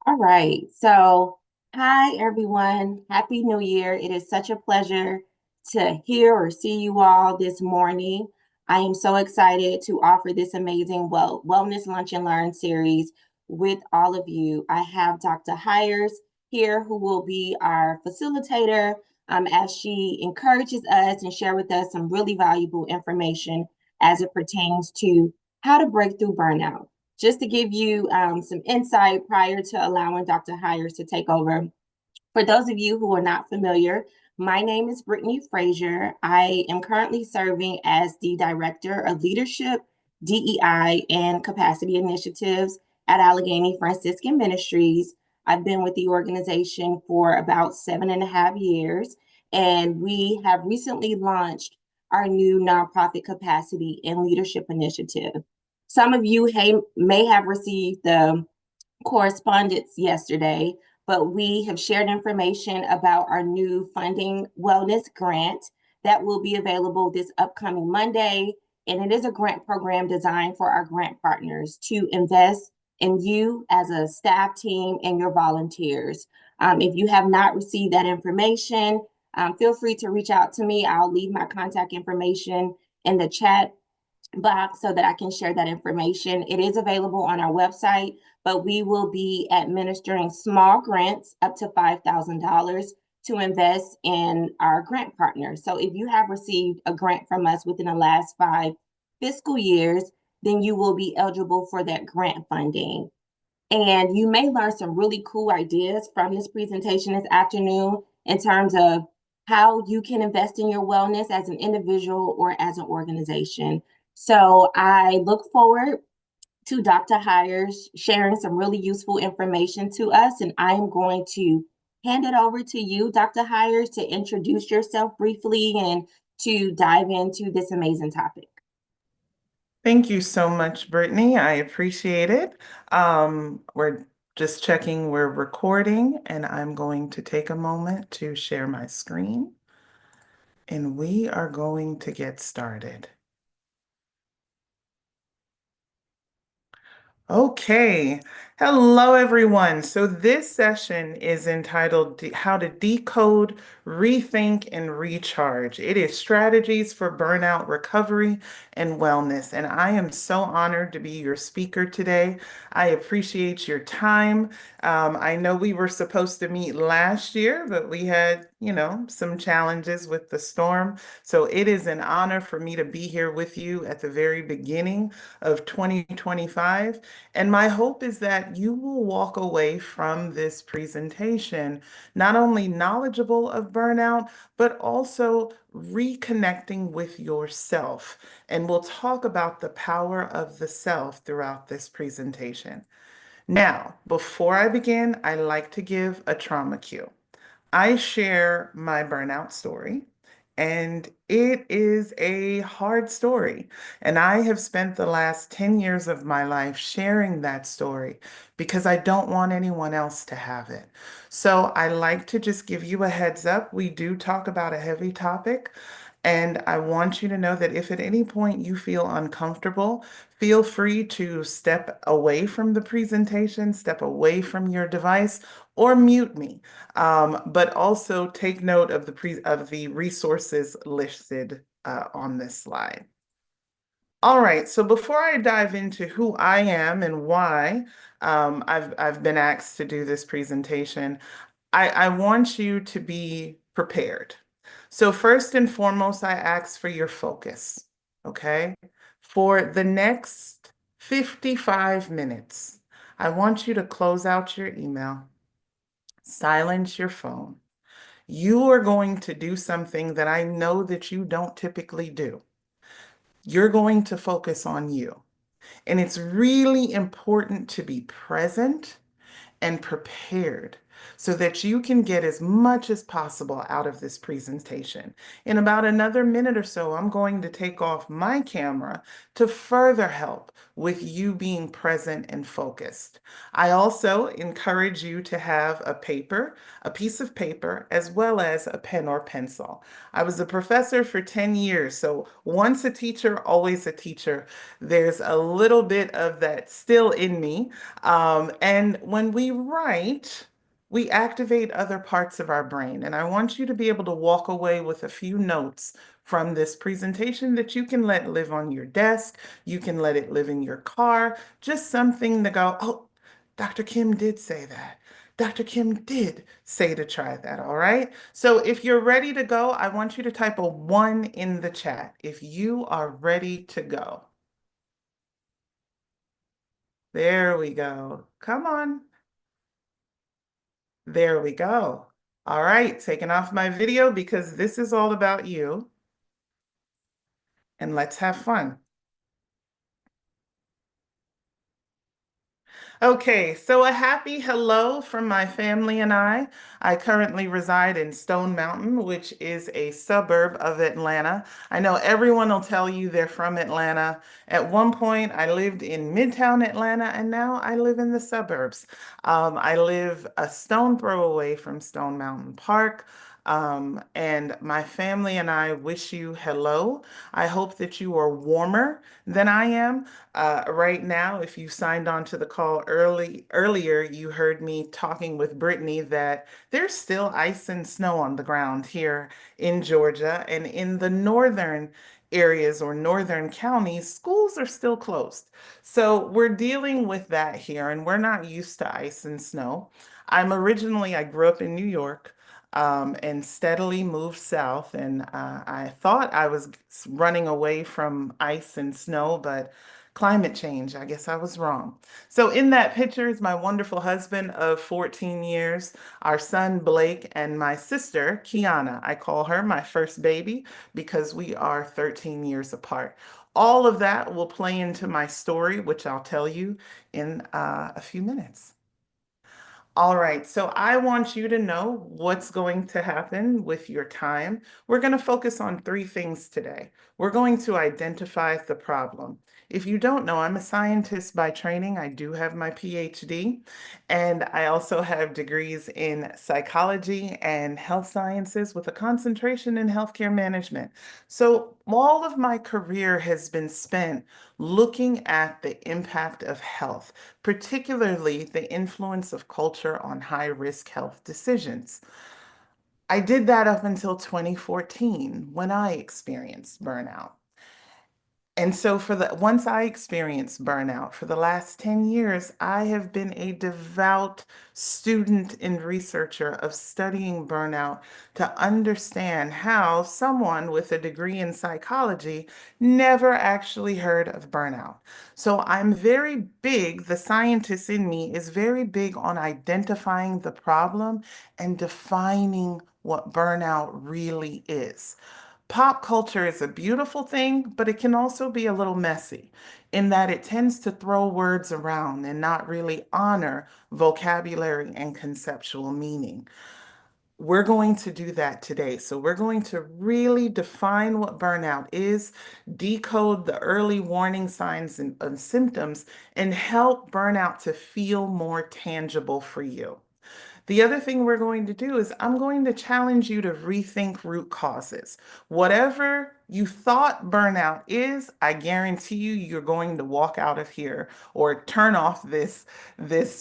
All right. So, hi everyone. Happy New Year. It is such a pleasure to hear or see you all this morning. I am so excited to offer this amazing wellness lunch and learn series with all of you. I have Dr. Hires here who will be our facilitator as she encourages us and share with us some really valuable information as it pertains to how to break through burnout. Just to give you some insight prior to allowing Dr. Hires to take over, for those of you who are not familiar, my name is Brittany Frazier. I am currently serving as the Director of Leadership, DEI, and Capacity Initiatives at Allegheny Franciscan Ministries. I've been with the organization for about 7.5 years, and we have recently launched our new nonprofit capacity and leadership initiative. Some of you may have received the correspondence yesterday, but we have shared information about our new funding wellness grant that will be available this upcoming Monday. And it is a grant program designed for our grant partners to invest in you as a staff team and your volunteers. If you have not received that information, feel free to reach out to me. I'll leave my contact information in the chat box so that I can share that information. It is available on our website, but we will be administering small grants up to $5,000 to invest in our grant partners. So if you have received a grant from us within the last 5 fiscal years, then you will be eligible for that grant funding. And you may learn some really cool ideas from this presentation this afternoon in terms of how you can invest in your wellness as an individual or as an organization. So I look forward to Dr. Hires sharing some really useful information to us. And I am going to hand it over to you, Dr. Hires, to introduce yourself briefly and to dive into this amazing topic. Thank you so much, Brittany. I appreciate it. We're just checking we're recording, and I'm going to take a moment to share my screen, and we are going to get started. Okay. Hello, everyone. So this session is entitled How to Decode, Rethink, and Recharge. It is strategies for burnout recovery and wellness. And I am so honored to be your speaker today. I appreciate your time. I know we were supposed to meet last year, but we had, some challenges with the storm. So it is an honor for me to be here with you at the very beginning of 2025. And my hope is that you will walk away from this presentation not only knowledgeable of burnout, but also reconnecting with yourself. And we'll talk about the power of the self throughout this presentation. Now, before I begin, I like to give a trauma cue. I share my burnout story, and it is a hard story. And I have spent the last 10 years of my life sharing that story because I don't want anyone else to have it. So I like to just give you a heads up. We do talk about a heavy topic. And I want you to know that if at any point you feel uncomfortable, feel free to step away from the presentation, step away from your device, or mute me. But also take note of the resources listed on this slide. All right, so before I dive into who I am and why I've been asked to do this presentation, I want you to be prepared. So first and foremost, I ask for your focus, okay? For the next 55 minutes, I want you to close out your email, silence your phone. You are going to do something that I know that you don't typically do. You're going to focus on you. And it's really important to be present and prepared so that you can get as much as possible out of this presentation. In about another minute or so, I'm going to take off my camera to further help with you being present and focused. I also encourage you to have a piece of paper, as well as a pen or pencil. I was a professor for 10 years, so once a teacher, always a teacher. There's a little bit of that still in me. And when we write, we activate other parts of our brain. And I want you to be able to walk away with a few notes from this presentation that you can let live on your desk. You can let it live in your car. Just something to go, oh, Dr. Kim did say that. Dr. Kim did say to try that, all right? So if you're ready to go, I want you to type a 1 in the chat if you are ready to go. There we go. Come on. There we go. All right, taking off my video because this is all about you, and let's have fun. Okay, so a happy hello from my family and I. I currently reside in Stone Mountain, which is a suburb of Atlanta. I know everyone will tell you they're from Atlanta. At one point, I lived in Midtown Atlanta, and now I live in the suburbs. I live a stone throw away from Stone Mountain Park. And my family and I wish you hello. I hope that you are warmer than I am. Right now, if you signed on to the call earlier, you heard me talking with Brittany that there's still ice and snow on the ground here in Georgia, and in the northern areas or northern counties, schools are still closed. So we're dealing with that here, and we're not used to ice and snow. I grew up in New York. And steadily moved south. And I thought I was running away from ice and snow, but climate change, I guess I was wrong. So in that picture is my wonderful husband of 14 years, our son Blake, and my sister Kiana. I call her my first baby because we are 13 years apart. All of that will play into my story, which I'll tell you in a few minutes. All right, so I want you to know what's going to happen with your time. We're going to focus on three things today. We're going to identify the problem. If you don't know, I'm a scientist by training. I do have my PhD, and I also have degrees in psychology and health sciences with a concentration in healthcare management. So all of my career has been spent looking at the impact of health, particularly the influence of culture on high-risk health decisions. I did that up until 2014 when I experienced burnout. And so once I experienced burnout for the last 10 years, I have been a devout student and researcher of studying burnout to understand how someone with a degree in psychology never actually heard of burnout. So I'm very big, the scientist in me is very big on identifying the problem and defining what burnout really is. Pop culture is a beautiful thing, but it can also be a little messy in that it tends to throw words around and not really honor vocabulary and conceptual meaning. We're going to do that today. So we're going to really define what burnout is, decode the early warning signs and symptoms, and help burnout to feel more tangible for you. The other thing we're going to do is I'm going to challenge you to rethink root causes. Whatever you thought burnout is, I guarantee you you're going to walk out of here or turn off this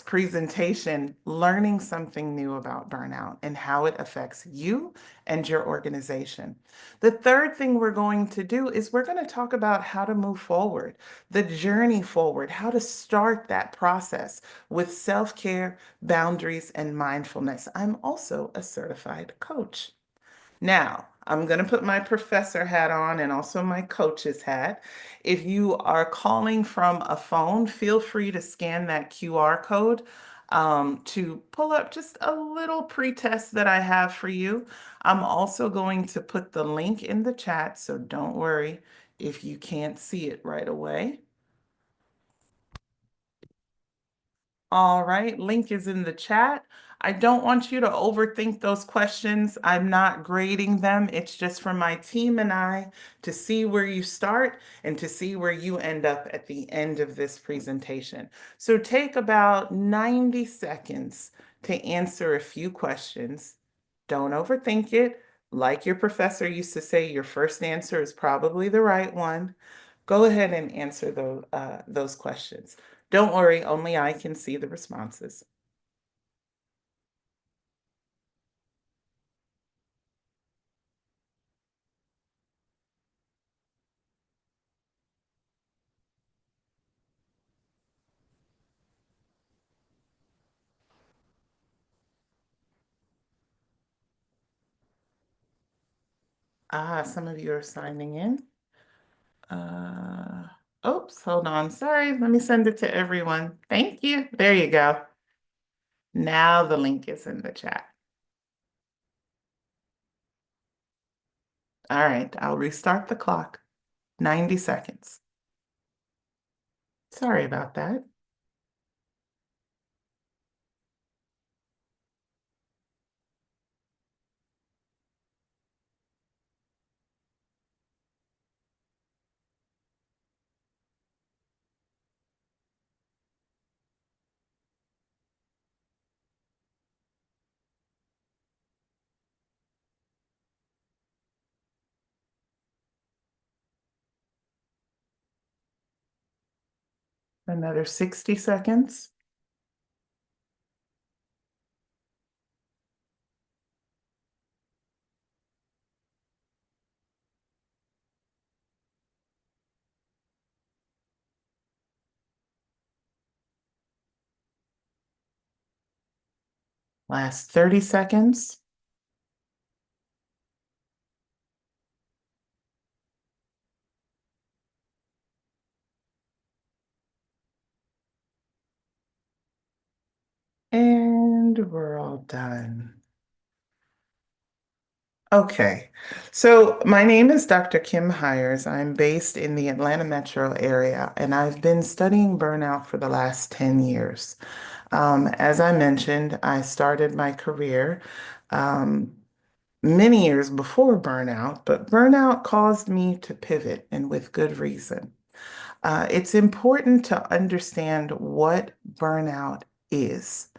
presentation learning something new about burnout and how it affects you and your organization. The third thing we're going to do is we're going to talk about how to move forward, the journey forward, how to start that process with self-care, boundaries, and mindfulness. I'm also a certified coach. Now, I'm going to put my professor hat on and also my coach's hat. If you are calling from a phone, feel free to scan that QR code to pull up just a little pretest that I have for you. I'm also going to put the link in the chat, so don't worry if you can't see it right away. All right, link is in the chat. I don't want you to overthink those questions. I'm not grading them. It's just for my team and I to see where you start and to see where you end up at the end of this presentation. So take about 90 seconds to answer a few questions. Don't overthink it. Like your professor used to say, your first answer is probably the right one. Go ahead and answer those questions. Don't worry, only I can see the responses. Some of you are signing in. Uh, Oops, hold on. Sorry, let me send it to everyone. Thank you. There you go. Now the link is in the chat. All right, I'll restart the clock. 90 seconds. Sorry about that. Another 60 seconds. Last 30 seconds. And we're all done. Okay, so my name is Dr. Kim Hires. I'm based in the Atlanta metro area, and I've been studying burnout for the last 10 years. As I mentioned, I started my career um, many years before burnout, but burnout caused me to pivot, and with good reason. It's important to understand what burnout is.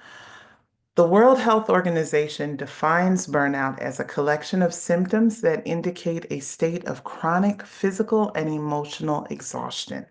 The World Health Organization defines burnout as a collection of symptoms that indicate a state of chronic physical and emotional exhaustion.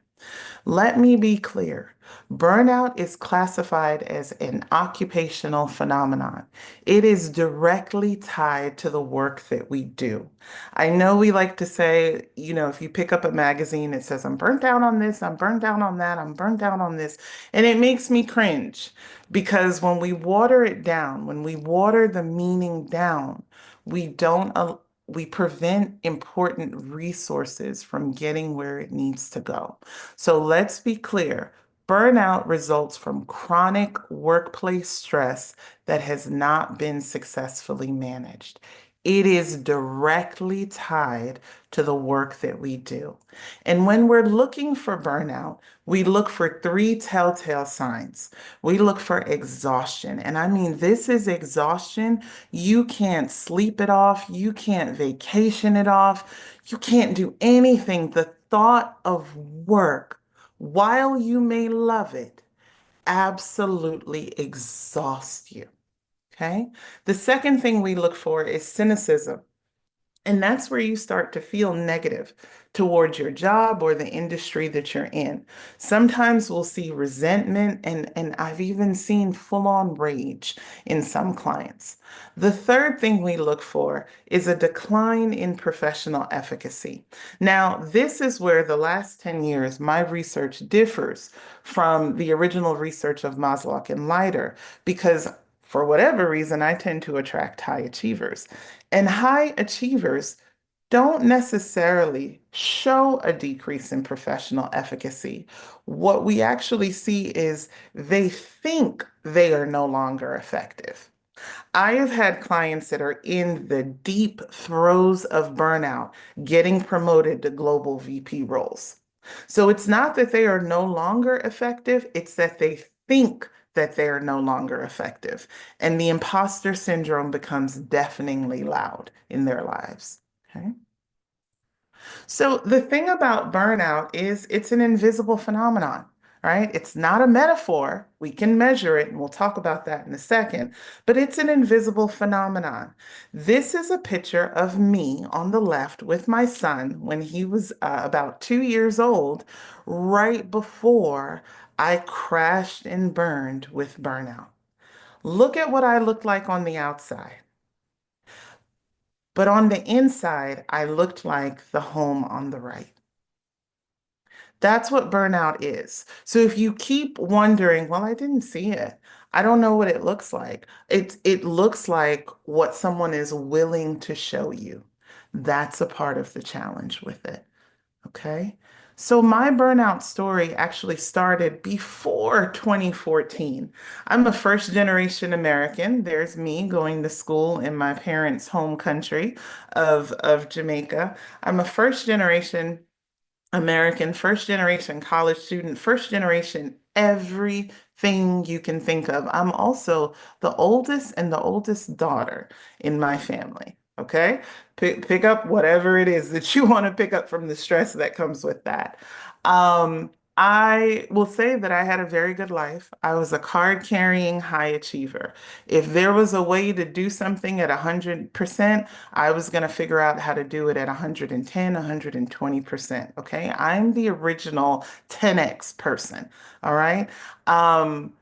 Let me be clear. Burnout is classified as an occupational phenomenon. It is directly tied to the work that we do. I know we like to say, if you pick up a magazine, it says, I'm burnt out on this, I'm burnt out on that, I'm burnt out on this. And it makes me cringe because when we water it down, when we water the meaning down, we don't we prevent important resources from getting where it needs to go. So let's be clear. Burnout results from chronic workplace stress that has not been successfully managed. It is directly tied to the work that we do. And when we're looking for burnout, we look for three telltale signs. We look for exhaustion. And I mean, this is exhaustion. You can't sleep it off. You can't vacation it off. You can't do anything. The thought of work, while you may love it, absolutely exhausts you. Okay. The second thing we look for is cynicism. And that's where you start to feel negative towards your job or the industry that you're in. Sometimes we'll see resentment, and I've even seen full-on rage in some clients. The third thing we look for is a decline in professional efficacy. Now, this is where the last 10 years, my research differs from the original research of Maslow and Leiter, because for whatever reason, I tend to attract high achievers. And high achievers don't necessarily show a decrease in professional efficacy. What we actually see is they think they are no longer effective. I have had clients that are in the deep throes of burnout getting promoted to global VP roles. So it's not that they are no longer effective, it's that they think that they are no longer effective. And the imposter syndrome becomes deafeningly loud in their lives. Okay. So the thing about burnout is it's an invisible phenomenon, right? It's not a metaphor. We can measure it, and we'll talk about that in a second, but it's an invisible phenomenon. This is a picture of me on the left with my son when he was about 2 years old, right before I crashed and burned with burnout. Look at what I looked like on the outside. But on the inside, I looked like the home on the right. That's what burnout is. So if you keep wondering, well, I didn't see it. I don't know what it looks like. It looks like what someone is willing to show you. That's a part of the challenge with it. Okay. So my burnout story actually started before 2014. I'm a first generation American. There's me going to school in my parents' home country of Jamaica. I'm a first generation American, first generation college student, first generation, everything you can think of. I'm also the oldest and the oldest daughter in my family. Okay. Pick up whatever it is that you want to pick up from the stress that comes with that. I will say that I had a very good life. I was a card carrying high achiever. If there was a way to do something at 100%, I was going to figure out how to do it at 110, 120%. Okay. I'm the original 10x person. All right. Um,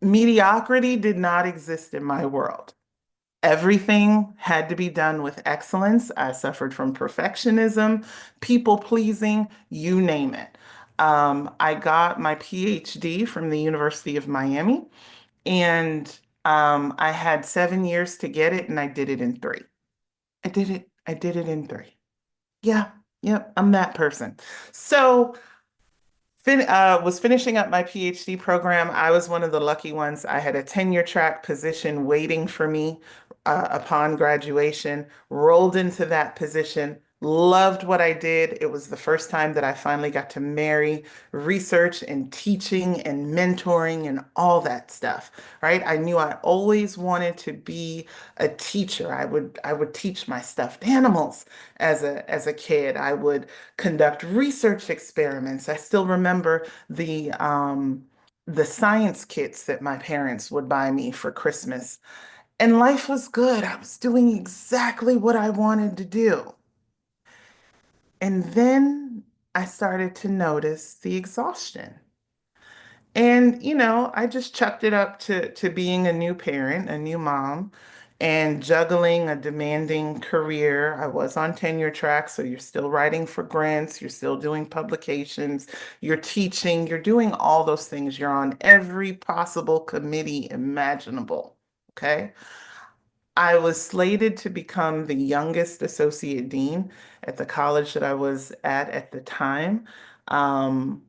Mediocrity did not exist in my world. Everything had to be done with excellence. I suffered from perfectionism, people pleasing, you name it. I got my PhD from the University of Miami, and I had 7 years to get it, and I did it in three. I did it. I did it in three. Yeah, yep, I'm that person. So was finishing up my PhD program. I was one of the lucky ones. I had a tenure track position waiting for me upon graduation, rolled into that position, loved what I did. It was the first time that I finally got to marry research and teaching and mentoring and all that stuff, right? I knew I always wanted to be a teacher. I would teach my stuffed animals as a kid. I would conduct research experiments. I still remember the science kits that my parents would buy me for Christmas. And life was good. I was doing exactly what I wanted to do. And then I started to notice the exhaustion. And, I just chucked it up to being a new parent, a new mom, and juggling a demanding career. I was on tenure track, so you're still writing for grants, you're still doing publications, you're teaching, you're doing all those things. You're on every possible committee imaginable. Okay. I was slated to become the youngest associate dean at the college that I was at the time. Um,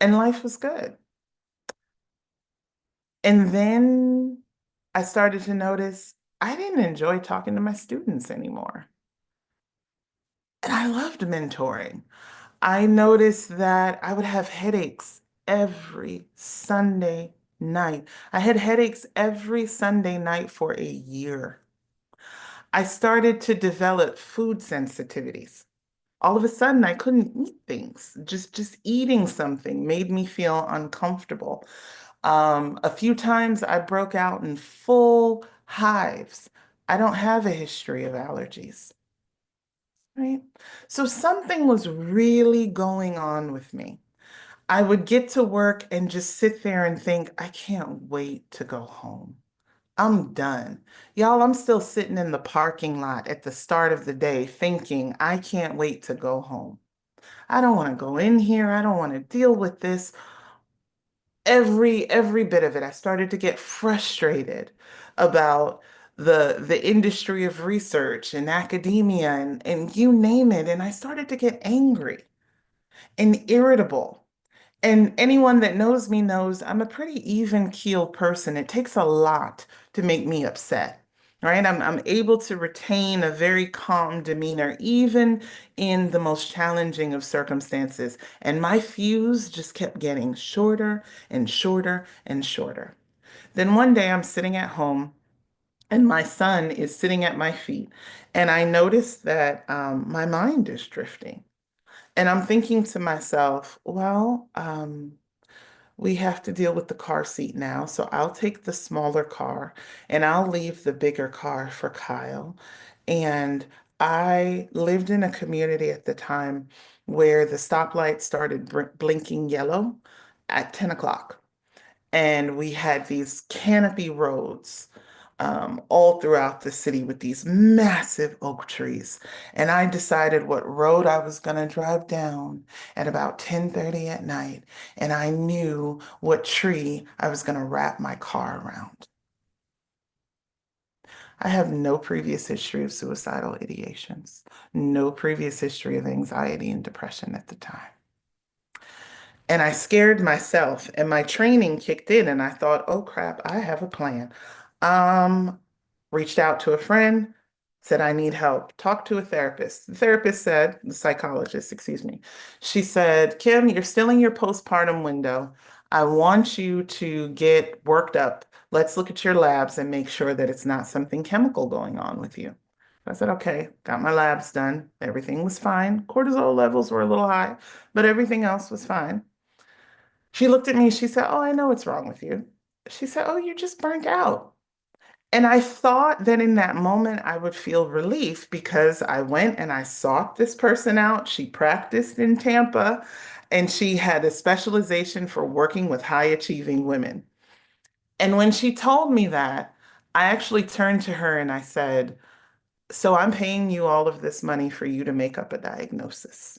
and life was good. And then I started to notice I didn't enjoy talking to my students anymore. And I loved mentoring. I noticed that I would have headaches every Sunday night. I had headaches every Sunday night for a year. I started to develop food sensitivities. All of a sudden, I couldn't eat things. Just eating something made me feel uncomfortable. A few times I broke out in full hives. I don't have a history of allergies, right? So something was really going on with me. I would get to work and just sit there and think, I can't wait to go home. I'm done. Y'all, I'm still sitting in the parking lot at the start of the day thinking, I can't wait to go home. I don't want to go in here. I don't want to deal with this. Every bit of it. I started to get frustrated about the industry of research and academia and you name it. And I started to get angry and irritable. And anyone that knows me knows I'm a pretty even keeled person. It takes a lot to make me upset. Right? I'm able to retain a very calm demeanor, even in the most challenging of circumstances. And my fuse just kept getting shorter and shorter and shorter. Then one day I'm sitting at home and my son is sitting at my feet. And I notice that my mind is drifting. And I'm thinking to myself, well, we have to deal with the car seat now. So I'll take the smaller car and I'll leave the bigger car for Kyle. And I lived in a community at the time where the stoplight started blinking yellow at 10 o'clock. And we had these canopy roads all throughout the city with these massive oak trees. And I decided what road I was going to drive down at about 10:30 at night. And I knew what tree I was going to wrap my car around. I have no previous history of suicidal ideations, no previous history of anxiety and depression at the time. And I scared myself, and my training kicked in, and I thought, oh crap, I have a plan. Um, Reached out to a friend, said I need help. Talked to a therapist. The therapist said, the psychologist, excuse me, she said, Kim, you're still in your postpartum window. I want you to get worked up. Let's look at your labs and make sure that it's not something chemical going on with you. I said, okay, got my labs done. Everything was fine. Cortisol levels were a little high, but everything else was fine. She looked at me, she said, oh, I know what's wrong with you. She said, oh, you're just burnt out. And I thought that in that moment I would feel relief because I went and I sought this person out. She practiced in Tampa and she had a specialization for working with high achieving women. And when she told me that, I actually turned to her and I said, so I'm paying you all of this money for you to make up a diagnosis.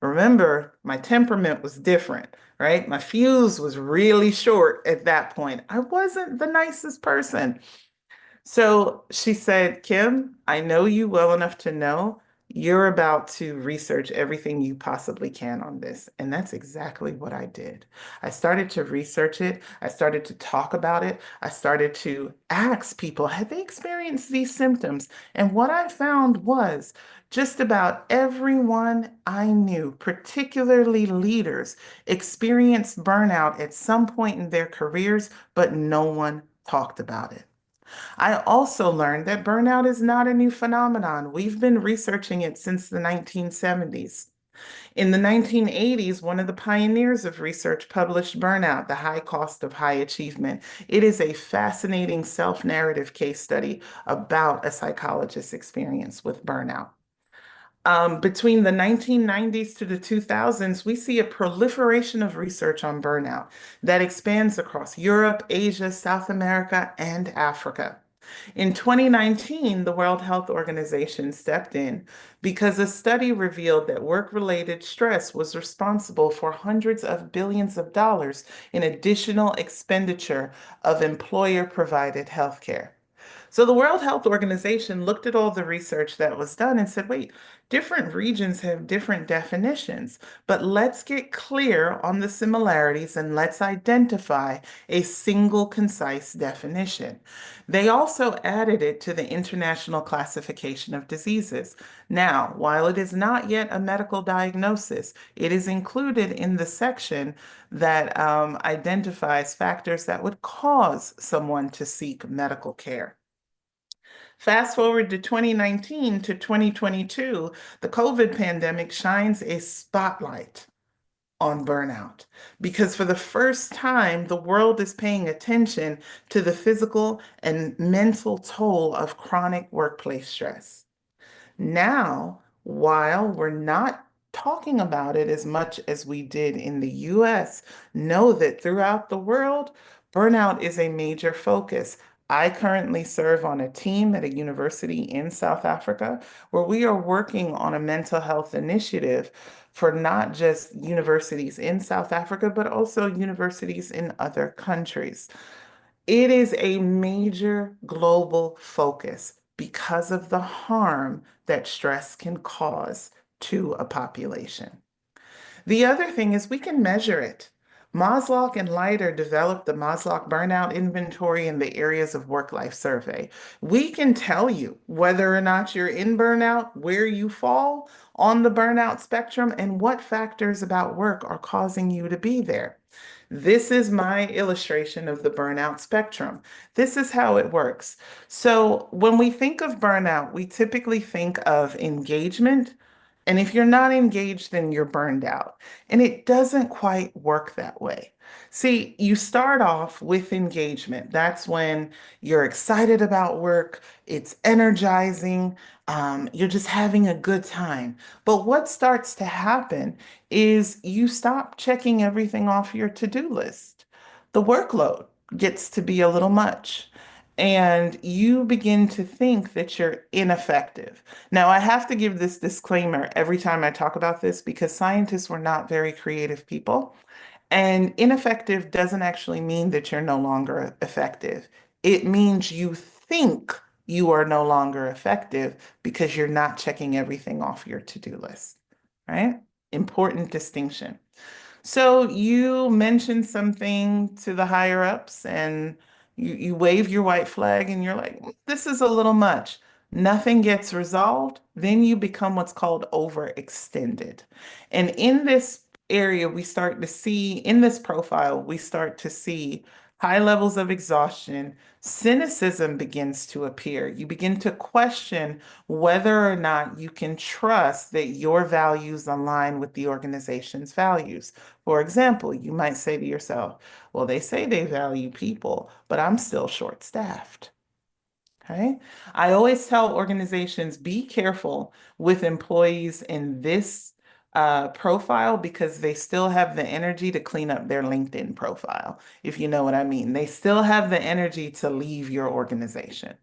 Remember, my temperament was different, right? My fuse was really short at that point. I wasn't the nicest person. So she said, Kim, I know you well enough to know you're about to research everything you possibly can on this. And that's exactly what I did. I started to research it. I started to talk about it. I started to ask people, had they experienced these symptoms? And what I found was just about everyone I knew, particularly leaders, experienced burnout at some point in their careers, but no one talked about it. I also learned that burnout is not a new phenomenon. We've been researching it since the 1970s. In the 1980s, one of the pioneers of research published Burnout, The High Cost of High Achievement. It is a fascinating self-narrative case study about a psychologist's experience with burnout. Between the 1990s to the 2000s, we see a proliferation of research on burnout that expands across Europe, Asia, South America, and Africa. In 2019, the World Health Organization stepped in because a study revealed that work-related stress was responsible for hundreds of billions of dollars in additional expenditure of employer-provided healthcare. So the World Health Organization looked at all the research that was done and said, wait, different regions have different definitions, but let's get clear on the similarities and let's identify a single concise definition. They also added it to the International Classification of Diseases. Now, while it is not yet a medical diagnosis, it is included in the section that identifies factors that would cause someone to seek medical care. Fast forward to 2019 to 2022, the COVID pandemic shines a spotlight on burnout because for the first time, the world is paying attention to the physical and mental toll of chronic workplace stress. Now, while we're not talking about it as much as we did in the US, know that throughout the world, burnout is a major focus. I currently serve on a team at a university in South Africa where we are working on a mental health initiative for not just universities in South Africa, but also universities in other countries. It is a major global focus because of the harm that stress can cause to a population. The other thing is we can measure it. Maslow and Leiter developed the Maslow Burnout Inventory in the Areas of Work-Life Survey. We can tell you whether or not you're in burnout, where you fall on the burnout spectrum, and what factors about work are causing you to be there. This is my illustration of the burnout spectrum. This is how it works. So, when we think of burnout, we typically think of engagement. And if you're not engaged, then you're burned out. And it doesn't quite work that way. See, you start off with engagement. That's when you're excited about work, it's energizing, you're just having a good time. But what starts to happen is you stop checking everything off your to-do list. The workload gets to be a little much, and you begin to think that you're ineffective. Now, I have to give this disclaimer every time I talk about this because scientists were not very creative people. And ineffective doesn't actually mean that you're no longer effective. It means you think you are no longer effective because you're not checking everything off your to-do list, right? Important distinction. So you mentioned something to the higher ups and you wave your white flag and you're like, this is a little much. Nothing gets resolved. Then you become what's called overextended. And in this area, we start to see, in this profile, we start to see high levels of exhaustion. Cynicism begins to appear. You begin to question whether or not you can trust that your values align with the organization's values. For example, you might say to yourself, well, they say they value people, but I'm still short-staffed. Okay. I always tell organizations be careful with employees in this profile because they still have the energy to clean up their LinkedIn profile, if you know what I mean. They still have the energy to leave your organization.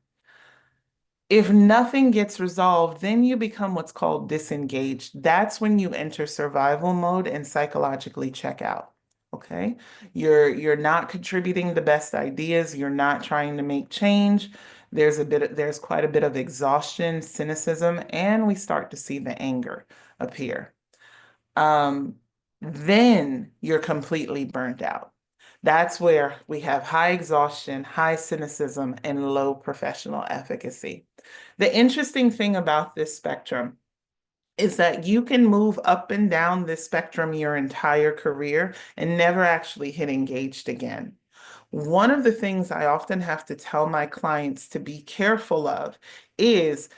If nothing gets resolved, then you become what's called disengaged. That's when you enter survival mode and psychologically check out. Okay? You're not contributing the best ideas, you're not trying to make change. There's quite a bit of exhaustion, cynicism, and we start to see the anger appear. Um, then you're completely burnt out. That's where we have high exhaustion, high cynicism, and low professional efficacy. The interesting thing about this spectrum is that you can move up and down this spectrum your entire career and never actually hit engaged again. One of the things I often have to tell my clients to be careful of is,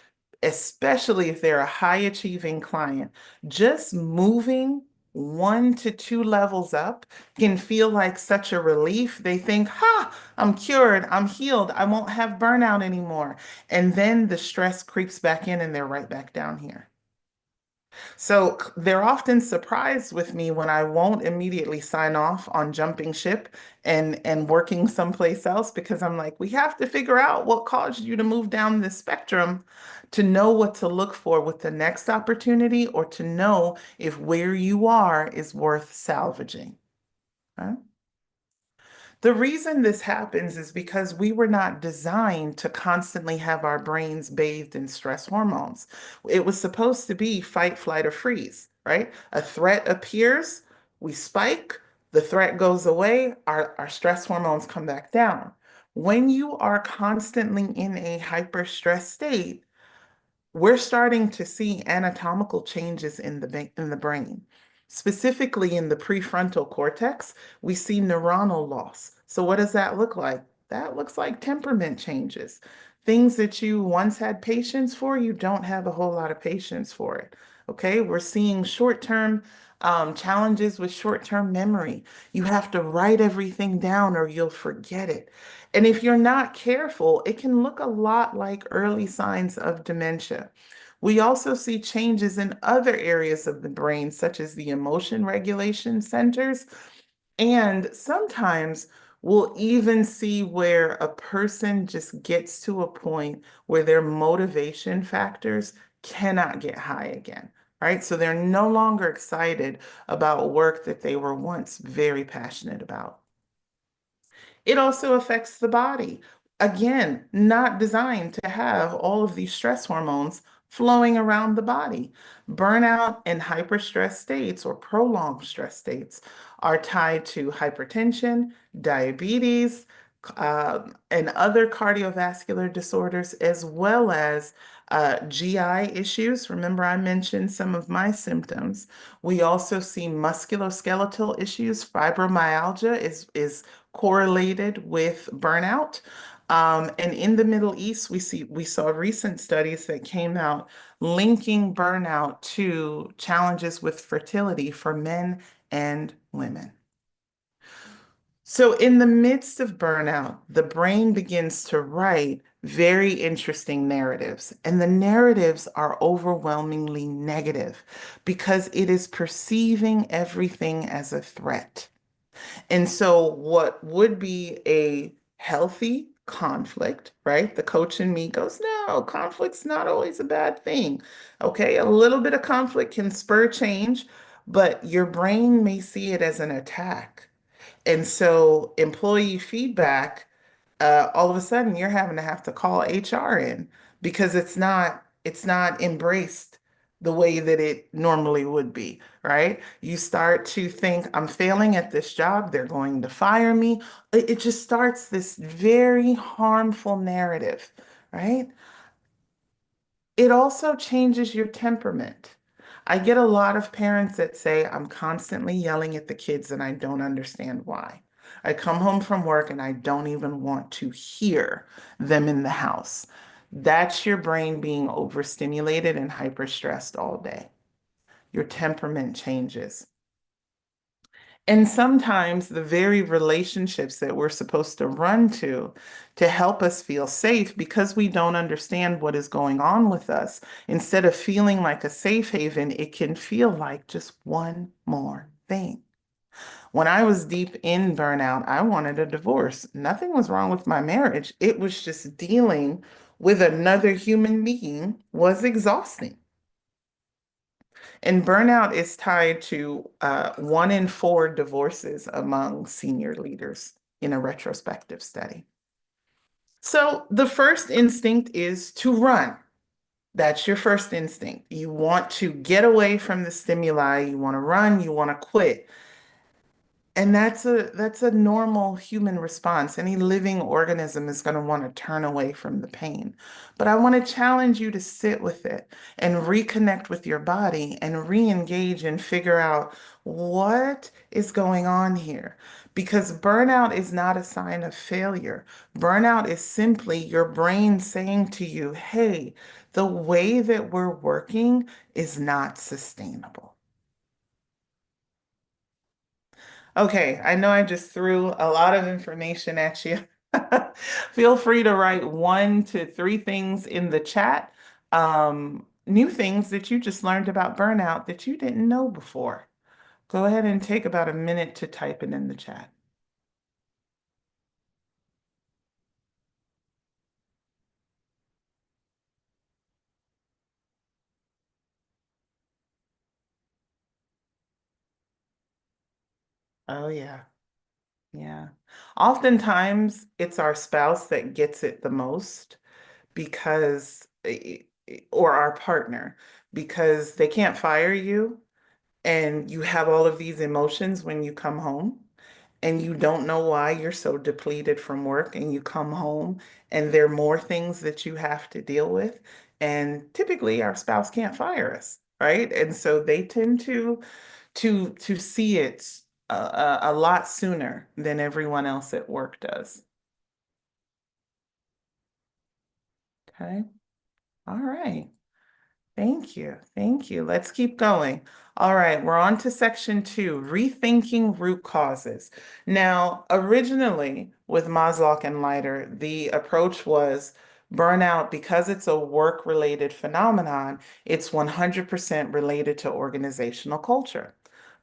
especially if they're a high achieving client, just moving 1 to 2 levels up can feel like such a relief. They think, ha, I'm cured, I'm healed, I won't have burnout anymore. And then the stress creeps back in and they're right back down here. So they're often surprised with me when I won't immediately sign off on jumping ship and working someplace else because I'm like, we have to figure out what caused you to move down this spectrum to know what to look for with the next opportunity or to know if where you are is worth salvaging. Huh? The reason this happens is because we were not designed to constantly have our brains bathed in stress hormones. It was supposed to be fight, flight, or freeze, right? A threat appears, we spike, the threat goes away, our stress hormones come back down. When you are constantly in a hyper stress state, we're starting to see anatomical changes in the brain. Specifically in the prefrontal cortex, we see neuronal loss. So what does that look like? That looks like temperament changes. Things that you once had patience for, you don't have a whole lot of patience for it. Okay, we're seeing short-term challenges with short-term memory. You have to write everything down or you'll forget it. And if you're not careful, it can look a lot like early signs of dementia. We also see changes in other areas of the brain, such as the emotion regulation centers. And sometimes we'll even see where a person just gets to a point where their motivation factors cannot get high again, right? So they're no longer excited about work that they were once very passionate about. It also affects the body. Again, not designed to have all of these stress hormones flowing around the body. Burnout and hyperstress states or prolonged stress states are tied to hypertension, diabetes, and other cardiovascular disorders, as well as GI issues. Remember, I mentioned some of my symptoms. We also see musculoskeletal issues. Fibromyalgia is correlated with burnout. And in the Middle East, we saw recent studies that came out linking burnout to challenges with fertility for men and women. So, in the midst of burnout, the brain begins to write very interesting narratives. And the narratives are overwhelmingly negative because it is perceiving everything as a threat. And so, what would be a healthy conflict, right? The coach in me goes, no, conflict's not always a bad thing. Okay, a little bit of conflict can spur change, but your brain may see it as an attack. And so employee feedback, all of a sudden you're having to have to call HR in because it's not embraced the way that it normally would be, right? You start to think, I'm failing at this job, they're going to fire me. It just starts this very harmful narrative, right? It also changes your temperament. I get a lot of parents that say, I'm constantly yelling at the kids and I don't understand why. I come home from work and I don't even want to hear them in the house. That's your brain being overstimulated and hyperstressed all day. Your temperament changes. And sometimes the very relationships that we're supposed to run to help us feel safe because we don't understand what is going on with us, instead of feeling like a safe haven, it can feel like just one more thing. When I was deep in burnout, I wanted a divorce. Nothing was wrong with my marriage. It was just dealing with another human being was exhausting. And burnout is tied to 1 in 4 divorces among senior leaders in a retrospective study. So the first instinct is to run. That's your first instinct. You want to get away from the stimuli, you want to run, you want to quit. And that's a normal human response. Any living organism is going to want to turn away from the pain. But I want to challenge you to sit with it and reconnect with your body and re-engage and figure out what is going on here. Because burnout is not a sign of failure. Burnout is simply your brain saying to you, hey, the way that we're working is not sustainable. Okay, I know I just threw a lot of information at you. Feel free to write 1 to 3 things in the chat, new things that you just learned about burnout that you didn't know before. Go ahead and take about a minute to type it in the chat. Oh, yeah. Yeah. Oftentimes, it's our spouse that gets it the most because, or our partner, because they can't fire you and you have all of these emotions when you come home and you don't know why you're so depleted from work and you come home and there are more things that you have to deal with. And typically our spouse can't fire us, right? And so they tend to see it a lot sooner than everyone else at work does. Okay. All right. Thank you. Thank you. Let's keep going. All right, we're on to section 2, rethinking root causes. Now, originally with Maslow and Leiter, the approach was burnout, because it's a work-related phenomenon, it's 100% related to organizational culture.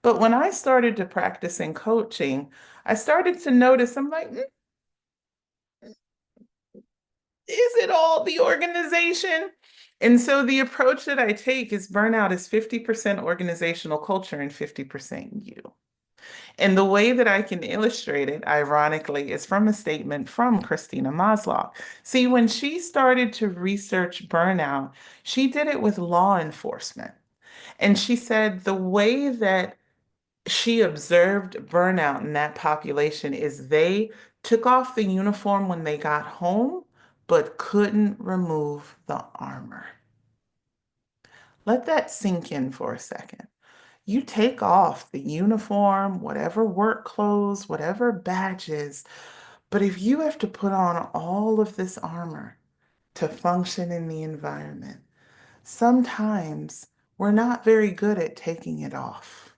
But when I started to practice in coaching, I started to notice, I'm like, is it all the organization? And so the approach that I take is burnout is 50% organizational culture and 50% you. And the way that I can illustrate it, ironically, is from a statement from Christina Maslow. See, when she started to research burnout, she did it with law enforcement. And she said the way that she observed burnout in that population is they took off the uniform when they got home, but couldn't remove the armor. Let that sink in for a second. You take off the uniform, whatever work clothes, whatever badges, but if you have to put on all of this armor to function in the environment, sometimes we're not very good at taking it off.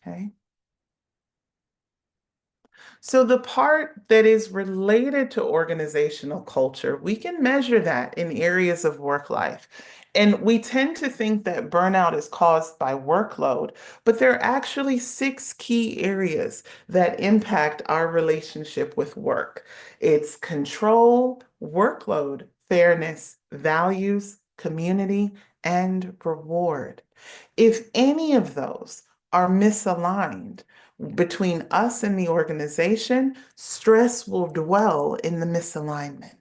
Okay. So the part that is related to organizational culture, we can measure that in areas of work life. And we tend to think that burnout is caused by workload, but there are actually six key areas that impact our relationship with work. It's control, workload, fairness, values, community, and reward. If any of those are misaligned, between us and the organization, stress will dwell in the misalignment.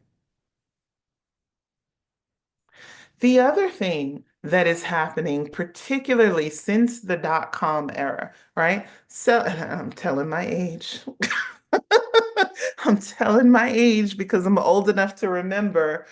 The other thing that is happening, particularly since the dot-com era, right? So I'm telling my age. I'm telling my age because I'm old enough to remember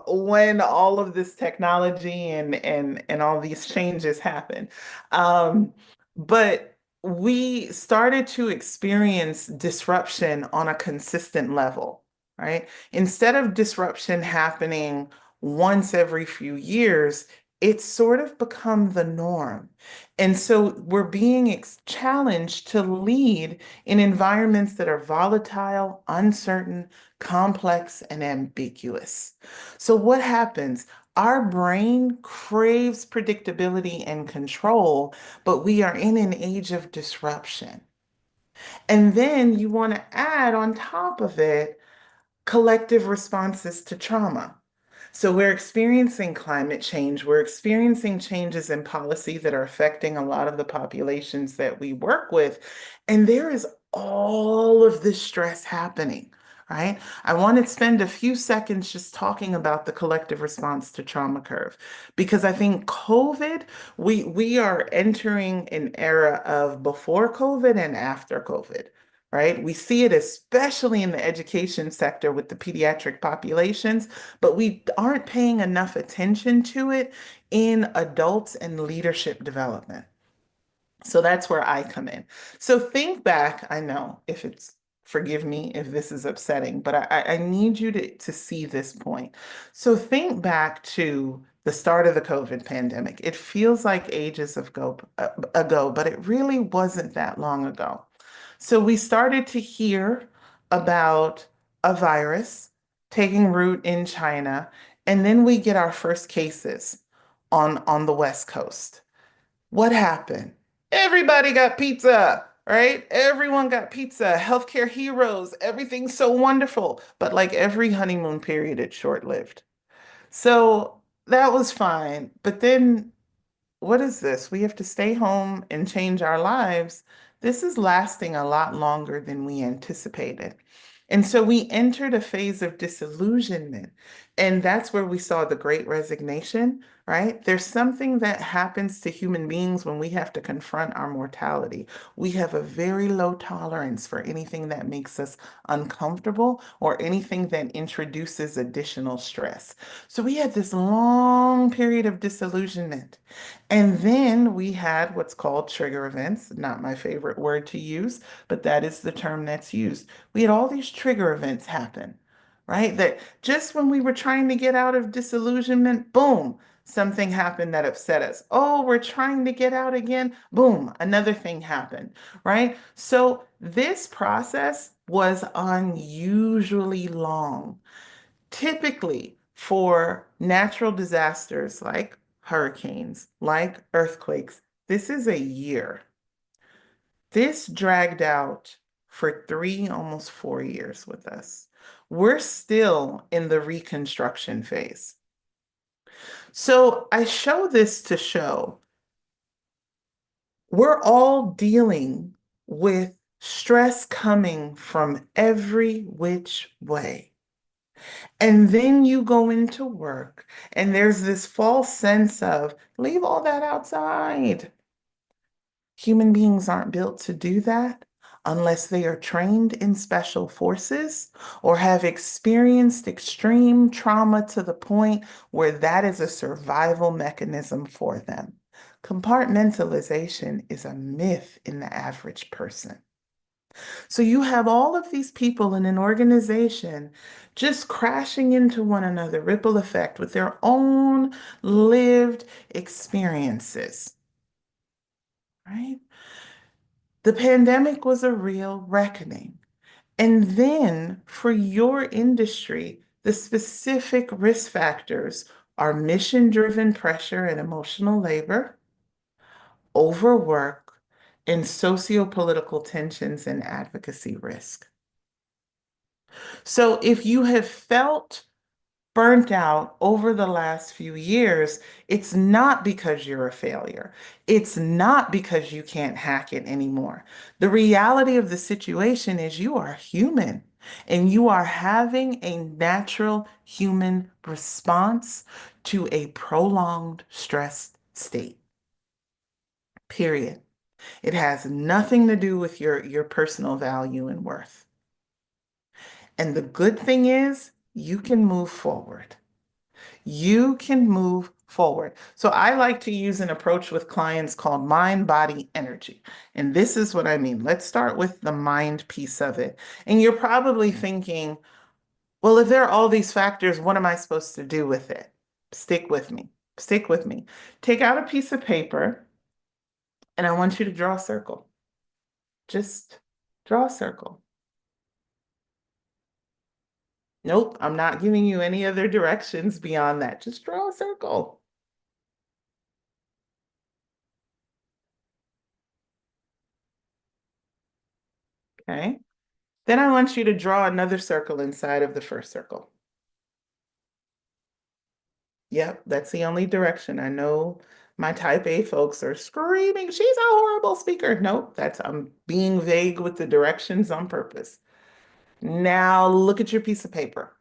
when all of this technology and all these changes happened. But we started to experience disruption on a consistent level, right? Instead of disruption happening once every few years, it's sort of become the norm. And so we're being challenged to lead in environments that are volatile, uncertain, complex, and ambiguous. So what happens? Our brain craves predictability and control, but we are in an age of disruption. And then you want to add on top of it collective responses to trauma. So we're experiencing climate change. We're experiencing changes in policy that are affecting a lot of the populations that we work with. And there is all of this stress happening, right? I want to spend a few seconds just talking about the collective response to trauma curve because I think COVID, we are entering an era of before COVID and after COVID. Right? We see it especially in the education sector with the pediatric populations, but we aren't paying enough attention to it in adults and leadership development. So that's where I come in. So think back, I know if it's, forgive me if this is upsetting, but I need you to see this point. So think back to the start of the COVID pandemic. It feels like ages ago, but it really wasn't that long ago. So we started to hear about a virus taking root in China, and then we get our first cases on the West Coast. What happened? Everybody got pizza, right? Everyone got pizza. Healthcare heroes, everything's so wonderful. But like every honeymoon period, it's short-lived. So that was fine. But then what is this? We have to stay home and change our lives. This is lasting a lot longer than we anticipated. And so we entered a phase of disillusionment. And that's where we saw the great resignation, right? There's something that happens to human beings when we have to confront our mortality. We have a very low tolerance for anything that makes us uncomfortable or anything that introduces additional stress. So we had this long period of disillusionment. And then we had what's called trigger events, not my favorite word to use, but that is the term that's used. We had all these trigger events happen, right? That just when we were trying to get out of disillusionment, boom, something happened that upset us. Oh, we're trying to get out again, boom, another thing happened, right? So this process was unusually long. Typically, for natural disasters like hurricanes, like earthquakes, this is a year. This dragged out for 3, almost 4 years with us. We're still in the reconstruction phase. So I show this to show we're all dealing with stress coming from every which way. And then you go into work, and there's this false sense of leave all that outside. Human beings aren't built to do that. unless they are trained in special forces or have experienced extreme trauma to the point where that is a survival mechanism for them. Compartmentalization is a myth in the average person. So you have all of these people in an organization just crashing into one another, ripple effect with their own lived experiences, right? The pandemic was a real reckoning. And then for your industry, the specific risk factors are mission-driven pressure and emotional labor, overwork, and socio-political tensions and advocacy risk. So if you have felt burnt out over the last few years, it's not because you're a failure. It's not because you can't hack it anymore. The reality of the situation is you are human and you are having a natural human response to a prolonged stressed state. Period. It has nothing to do with your personal value and worth. And the good thing is you can move forward. You can move forward. So I like to use an approach with clients called mind, body, energy. And this is what I mean. Let's start with the mind piece of it. And you're probably thinking, well, if there are all these factors, what am I supposed to do with it? Stick with me. Stick with me. Take out a piece of paper and I want you to draw a circle. Just draw a circle. Nope, I'm not giving you any other directions beyond that. Just draw a circle. Okay. Then I want you to draw another circle inside of the first circle. Yep, that's the only direction. I know my type A folks are screaming, she's a horrible speaker. Nope, I'm being vague with the directions on purpose. Now look at your piece of paper.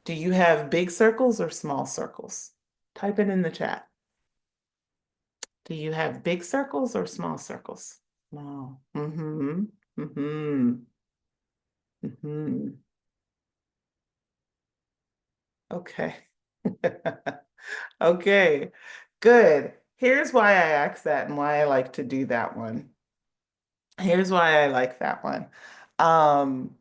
Do you have big circles or small circles? Type it in the chat. Do you have big circles or small circles? No. Mm-hmm. Mm-hmm. Mm-hmm. Okay. Okay, good. Here's why I asked that and why I like to do that one. Here's why I like that one. Um,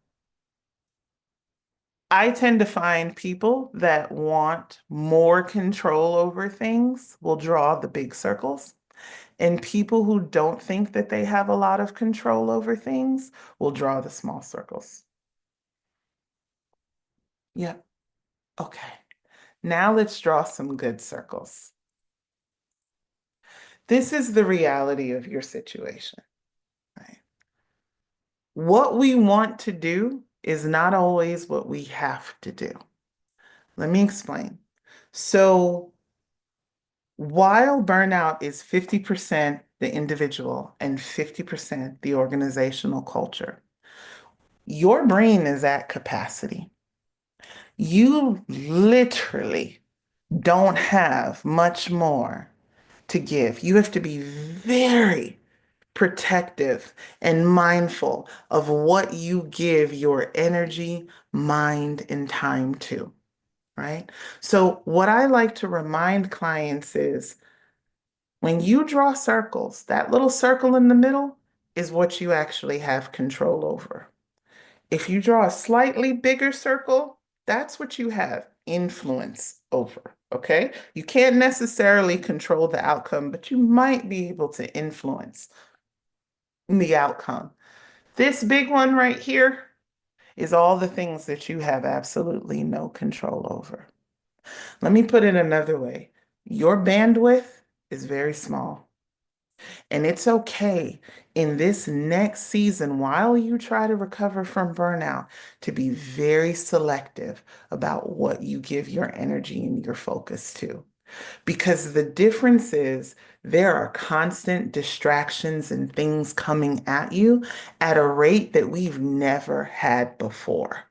I tend to find people that want more control over things will draw the big circles, and people who don't think that they have a lot of control over things will draw the small circles. Yep. Okay. Now let's draw some good circles. This is the reality of your situation, right? What we want to do is not always what we have to do. Let me explain. So, while burnout is 50% the individual and 50% the organizational culture, your brain is at capacity. You literally don't have much more to give. You have to be very protective and mindful of what you give your energy, mind, and time to, right? So, what I like to remind clients is when you draw circles, that little circle in the middle is what you actually have control over. If you draw a slightly bigger circle, that's what you have influence over. Okay? You can't necessarily control the outcome, but you might be able to influence the outcome. This big one right here is all the things that you have absolutely no control over. Let me put it another way. Your bandwidth is very small. And it's okay in this next season, while you try to recover from burnout, to be very selective about what you give your energy and your focus to. Because the difference is there are constant distractions and things coming at you at a rate that we've never had before.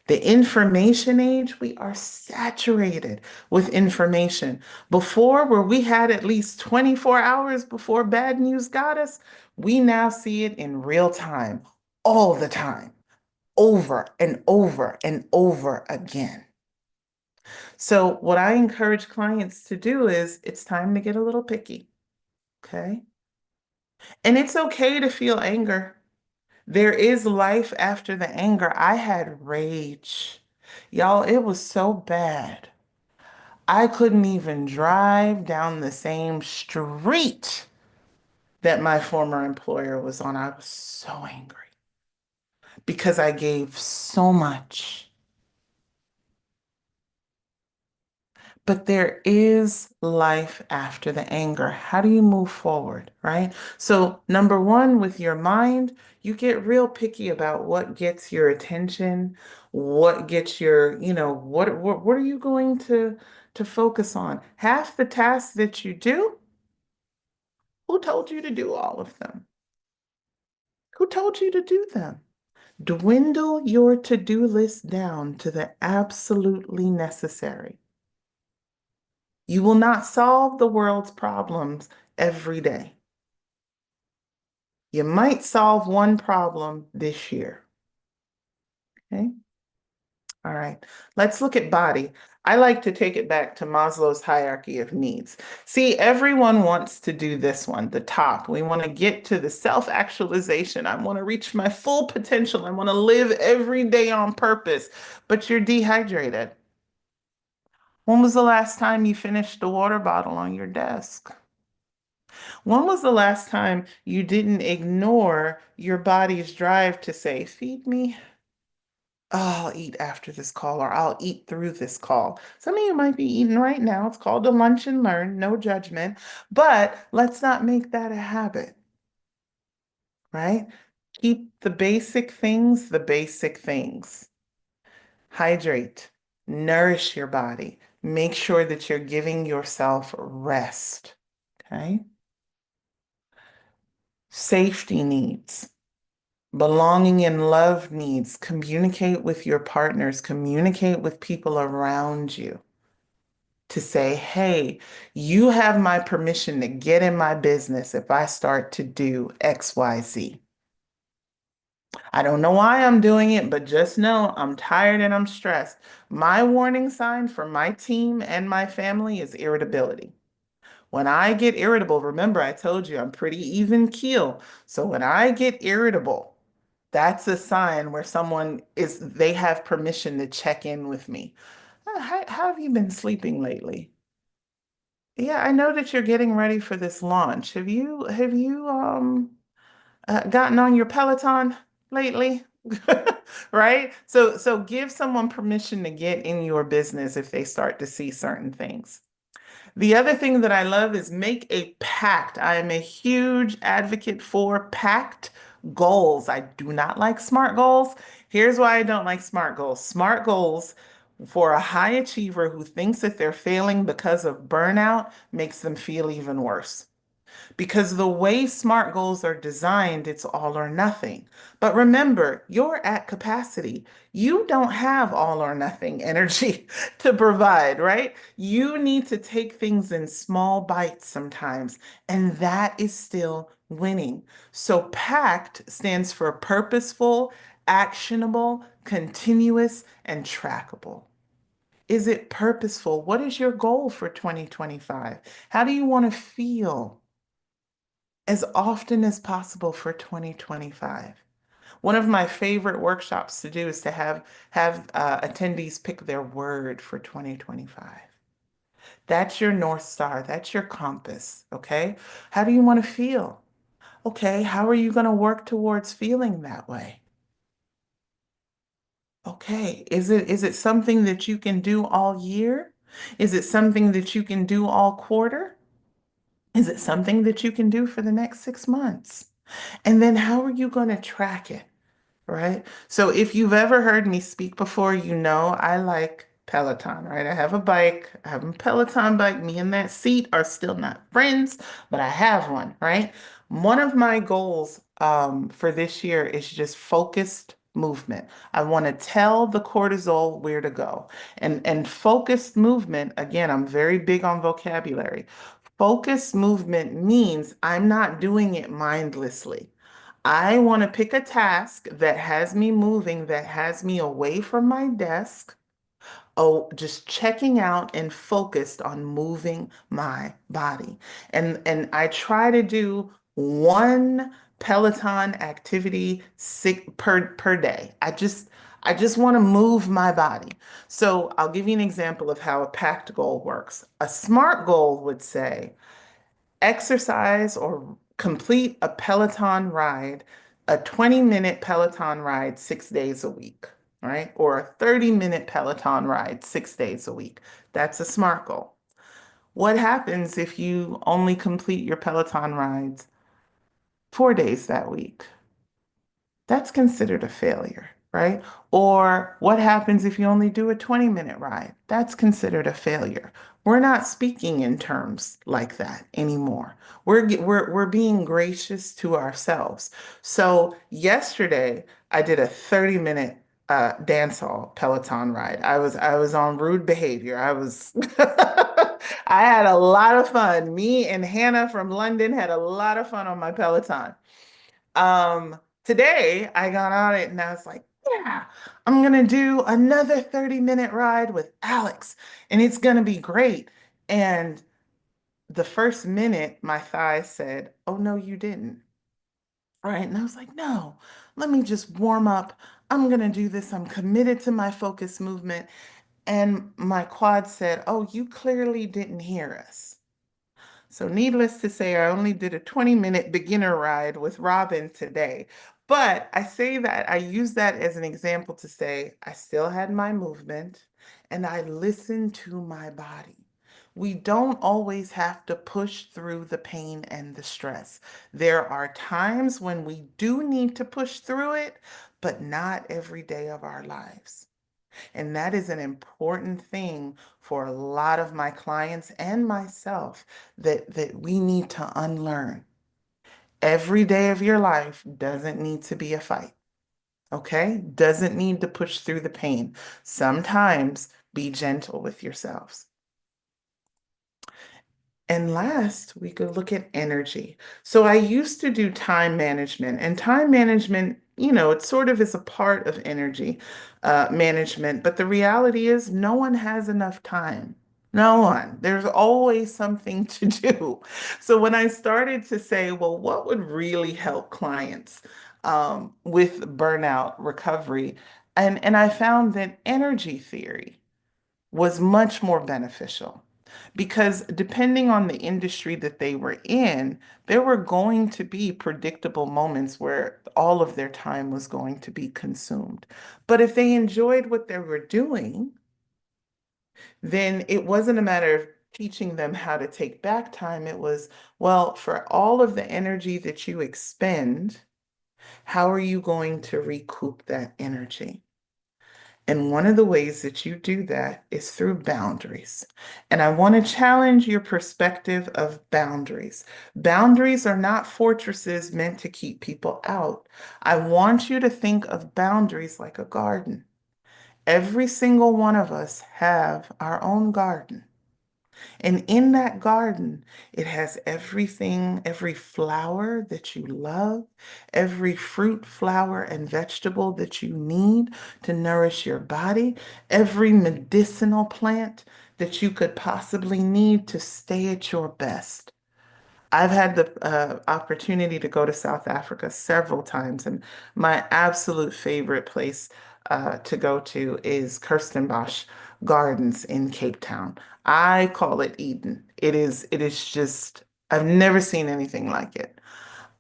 The information age, we are saturated with information. Before, where we had at least 24 hours before bad news got us, we now see it in real time, all the time, over and over and over again. So, what I encourage clients to do is it's time to get a little picky, okay? And it's okay to feel anger. There is life after the anger. I had rage. Y'all, it was so bad. I couldn't even drive down the same street that my former employer was on. I was so angry because I gave so much. But there is life after the anger. How do you move forward, right? So, number one, with your mind, you get real picky about what gets your attention, what gets your, what are you going to focus on? Half the tasks that you do, who told you to do all of them? Who told you to do them? Dwindle your to-do list down to the absolutely necessary. You will not solve the world's problems every day. You might solve one problem this year. Okay. All right. Let's look at body. I like to take it back to Maslow's hierarchy of needs. See, everyone wants to do this one, the top. We want to get to the self-actualization. I want to reach my full potential. I want to live every day on purpose, but you're dehydrated. When was the last time you finished the water bottle on your desk? When was the last time you didn't ignore your body's drive to say, feed me? Oh, I'll eat after this call, or I'll eat through this call. Some of you might be eating right now. It's called a lunch and learn, no judgment. But let's not make that a habit, right? Keep the basic things the basic things. Hydrate, nourish your body, make sure that you're giving yourself rest, okay? Safety needs. Belonging and love needs. Communicate with your partners, communicate with people around you to say, hey, you have my permission to get in my business if I start to do XYZ. I don't know why I'm doing it, but just know I'm tired and I'm stressed. My warning sign for my team and my family is irritability. When I get irritable, remember I told you I'm pretty even keel. So when I get irritable, that's a sign where they have permission to check in with me. How have you been sleeping lately? Yeah, I know that you're getting ready for this launch. Have you gotten on your Peloton lately? Right? So give someone permission to get in your business if they start to see certain things. The other thing that I love is make a pact. I am a huge advocate for pact goals. I do not like smart goals. Here's why I don't like smart goals. Smart goals for a high achiever who thinks that they're failing because of burnout makes them feel even worse. Because the way SMART goals are designed, it's all or nothing. But remember, you're at capacity. You don't have all or nothing energy to provide, right? You need to take things in small bites sometimes, and that is still winning. So PACT stands for purposeful, actionable, continuous, and trackable. Is it purposeful? What is your goal for 2025? How do you want to feel? As often as possible for 2025. One of my favorite workshops to do is to have attendees pick their word for 2025. That's your North Star. That's your compass. Okay. How do you want to feel? Okay. How are you going to work towards feeling that way? Okay. Is it something that you can do all year? Is it something that you can do all quarter? Is it something that you can do for the next 6 months? And then how are you going to track it, right? So if you've ever heard me speak before, you know I like Peloton, right? I have a bike, I have a Peloton bike. Me and that seat are still not friends, but I have one, right? One of my goals for this year is just focused movement. I want to tell the cortisol where to go. And focused movement, again, I'm very big on vocabulary. Focused movement means I'm not doing it mindlessly. I want to pick a task that has me moving, that has me away from my desk. Oh, just checking out and focused on moving my body. And I try to do one Peloton activity per day. I just want to move my body. So I'll give you an example of how a packed goal works. A SMART goal would say, exercise or complete a Peloton ride, a 20-minute Peloton ride 6 days a week, right? Or a 30-minute Peloton ride 6 days a week. That's a SMART goal. What happens if you only complete your Peloton rides 4 days that week? That's considered a failure, right? Or what happens if you only do a 20-minute ride? That's considered a failure. We're not speaking in terms like that anymore. We're being gracious to ourselves. So yesterday I did a 30-minute dance hall Peloton ride. I was on rude behavior. I had a lot of fun. Me and Hannah from London had a lot of fun on my Peloton. Today I got on it and I was like, yeah, I'm gonna do another 30-minute ride with Alex and it's gonna be great. And the first minute my thigh said, oh no, you didn't. Right. And I was like, no, let me just warm up. I'm gonna do this. I'm committed to my focus movement. And my quad said, oh, you clearly didn't hear us. So, needless to say, I only did a 20-minute beginner ride with Robin today. But I say that, I use that as an example to say I still had my movement and I listened to my body. We don't always have to push through the pain and the stress. There are times when we do need to push through it, but not every day of our lives. And that is an important thing for a lot of my clients and myself that we need to unlearn. Every day of your life doesn't need to be a fight, okay? Doesn't need to push through the pain. Sometimes be gentle with yourselves. And last, we could look at energy. So I used to do time management, and time management, it sort of is a part of energy management. But the reality is, no one has enough time. No one. There's always something to do. So when I started to say, well, what would really help clients with burnout recovery? And I found that energy theory was much more beneficial because depending on the industry that they were in, there were going to be predictable moments where all of their time was going to be consumed. But if they enjoyed what they were doing, then it wasn't a matter of teaching them how to take back time. It was, well, for all of the energy that you expend, how are you going to recoup that energy? And one of the ways that you do that is through boundaries. And I want to challenge your perspective of boundaries. Boundaries are not fortresses meant to keep people out. I want you to think of boundaries like a garden. Every single one of us have our own garden. And in that garden, it has everything, every flower that you love, every fruit, flower, and vegetable that you need to nourish your body, every medicinal plant that you could possibly need to stay at your best. I've had the opportunity to go to South Africa several times, and my absolute favorite place to go to is Kirstenbosch Gardens in Cape Town. I call it Eden. It is just, I've never seen anything like it.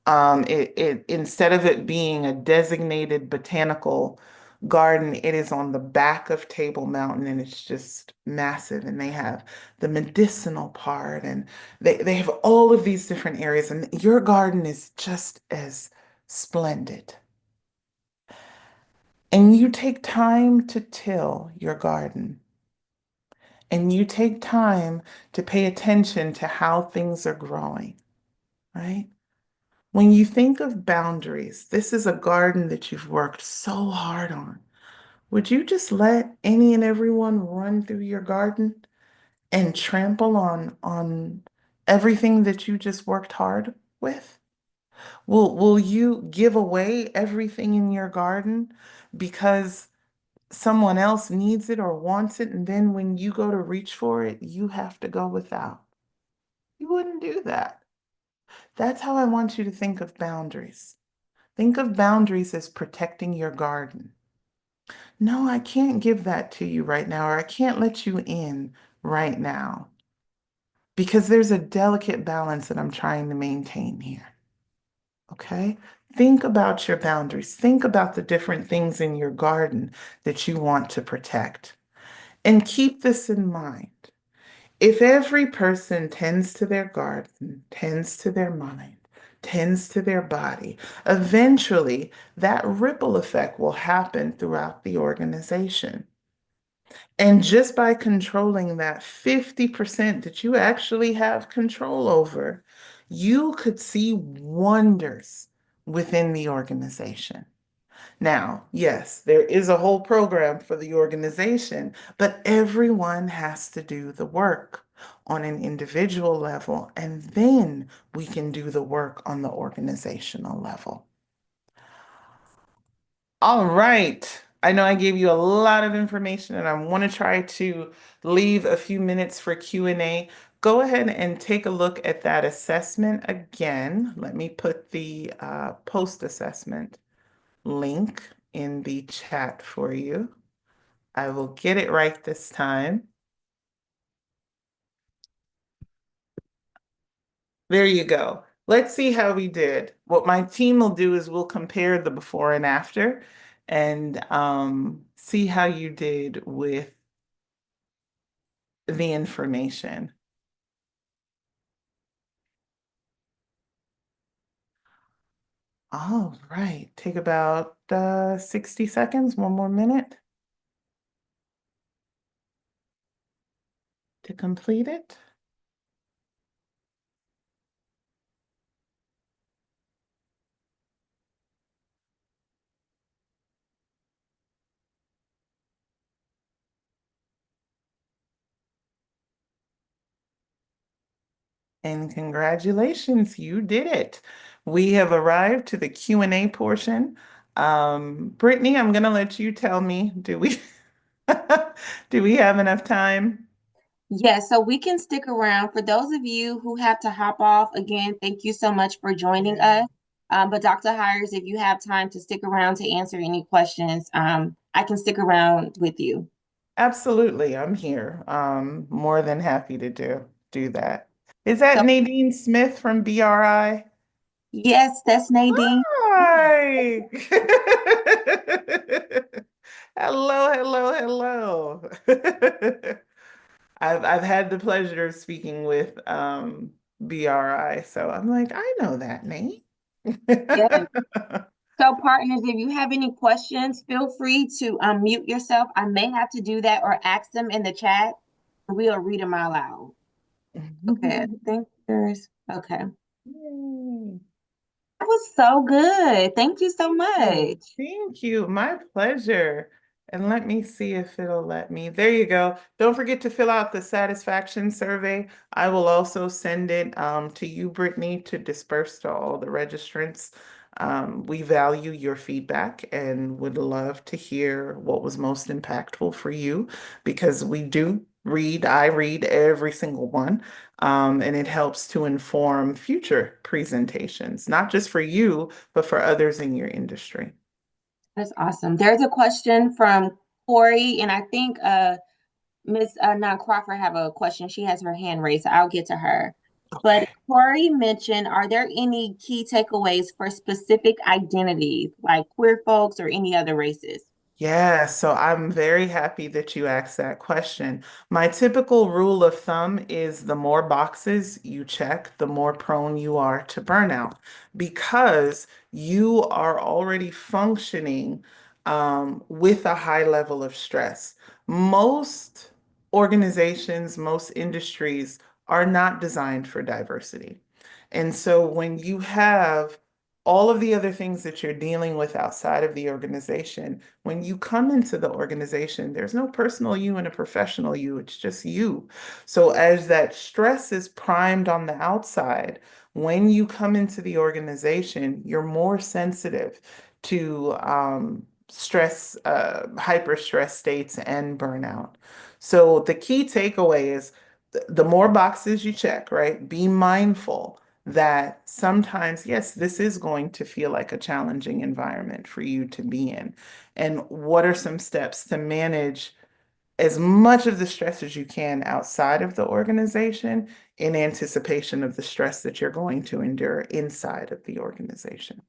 It instead of it being a designated botanical garden, it is on the back of Table Mountain and it's just massive. And they have the medicinal part and they have all of these different areas, and your garden is just as splendid. And you take time to till your garden, and you take time to pay attention to how things are growing, right? When you think of boundaries, this is a garden that you've worked so hard on. Would you just let any and everyone run through your garden and trample on everything that you just worked hard with? Will you give away everything in your garden because someone else needs it or wants it, and then when you go to reach for it, you have to go without? You wouldn't do that. That's how I want you to think of boundaries. Think of boundaries as protecting your garden. No, I can't give that to you right now, or I can't let you in right now because there's a delicate balance that I'm trying to maintain here. Okay? Think about your boundaries. Think about the different things in your garden that you want to protect. And keep this in mind. If every person tends to their garden, tends to their mind, tends to their body, eventually that ripple effect will happen throughout the organization. And just by controlling that 50% that you actually have control over, you could see wonders within the organization. Now, yes, there is a whole program for the organization, but everyone has to do the work on an individual level, and then we can do the work on the organizational level. All right. I know I gave you a lot of information and I want to try to leave a few minutes for Q&A. Go ahead and take a look at that assessment again. Let me put the post assessment link in the chat for you. I will get it right this time. There you go. Let's see how we did. What my team will do is we'll compare the before and after and see how you did with the information. All right, take about 60 seconds, one more minute to complete it. And congratulations, you did it. We have arrived to the Q&A portion. Brittany, I'm gonna let you tell me, do we do we have enough time? Yes, so we can stick around. For those of you who have to hop off, again, thank you so much for joining Yeah. us. But Dr. Hires, if you have time to stick around to answer any questions, I can stick around with you. Absolutely, I'm here. More than happy to do that. Is that So, Nadine Smith from BRI? yes, that's Nadine. Hi. Hello, hello, hello. I've had the pleasure of speaking with BRI, so I'm like, I know that name. Yes. So, partners, if you have any questions, feel free to unmute yourself. I may have to do that or ask them in the chat. We'll read them out loud. Okay, I think there's, okay. Yay. That was so good. Thank you so Oh, much. thank you. My pleasure. And let me see if it'll let me. There you go. Don't forget to fill out the satisfaction survey. I will also send it to you, Brittany, to disperse to all the registrants. We value your feedback and would love to hear what was most impactful for you because we do read, I read every single one, and it helps to inform future presentations, not just for you but for others in your industry. That's awesome. There's a question from Corey, and I think Miss Nan Crawford have a question. She has her hand raised, so I'll get to her. But Okay. Corey mentioned, are there any key takeaways for specific identities like queer folks or any other races? Yeah, so I'm very happy that you asked that question. My typical rule of thumb is the more boxes you check, the more prone you are to burnout because you are already functioning with a high level of stress. Most organizations, most industries are not designed for diversity. And so when you have all of the other things that you're dealing with outside of the organization, when you come into the organization, there's no personal you and a professional you, it's just you. So as that stress is primed on the outside, when you come into the organization, you're more sensitive to stress, hyper stress states and burnout. So the key takeaway is the more boxes you check, right? Be mindful that sometimes, yes, this is going to feel like a challenging environment for you to be in. And what are some steps to manage as much of the stress as you can outside of the organization in anticipation of the stress that you're going to endure inside of the organization?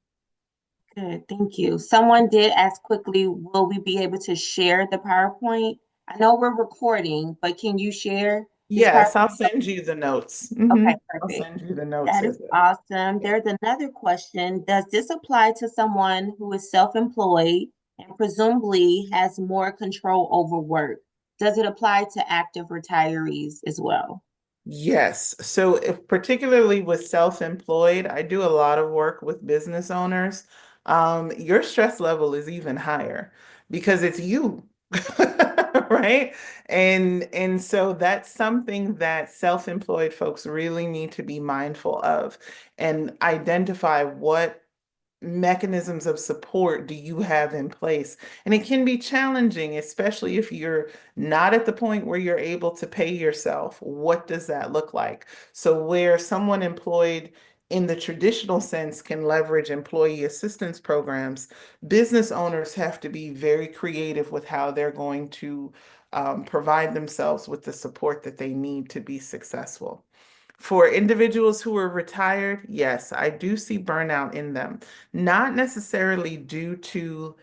Good, thank you. Someone did ask quickly, will we be able to share the PowerPoint? I know we're recording, but can you share this Yes, I'll PowerPoint? send you the notes. Okay, I'll perfect. send you the notes That is as well. awesome. There's another question. Does this apply to someone who is self-employed and presumably has more control over work? Does it apply to active retirees as well? Yes. So if particularly with self-employed, I do a lot of work with business owners. Your stress level is even higher because it's you, right? And so that's something that self-employed folks really need to be mindful of and identify what mechanisms of support do you have in place? And it can be challenging, especially if you're not at the point where you're able to pay yourself. What does that look like? So, where someone employed in the traditional sense can leverage employee assistance programs, business owners have to be very creative with how they're going to provide themselves with the support that they need to be successful. For individuals who are retired, yes, I do see burnout in them. Not necessarily due to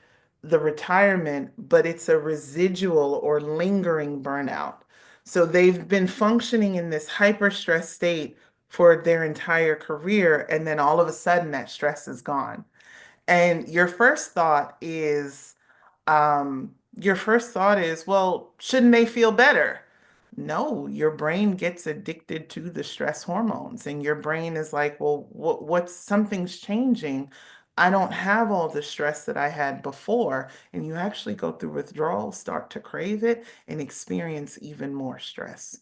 the retirement, but it's a residual or lingering burnout. So they've been functioning in this hyper stress state for their entire career, and then all of a sudden that stress is gone. And your first thought is, well, shouldn't they feel better? No, your brain gets addicted to the stress hormones, and your brain is like, well, what's something's changing. I don't have all the stress that I had before. And you actually go through withdrawal, start to crave it, and experience even more stress.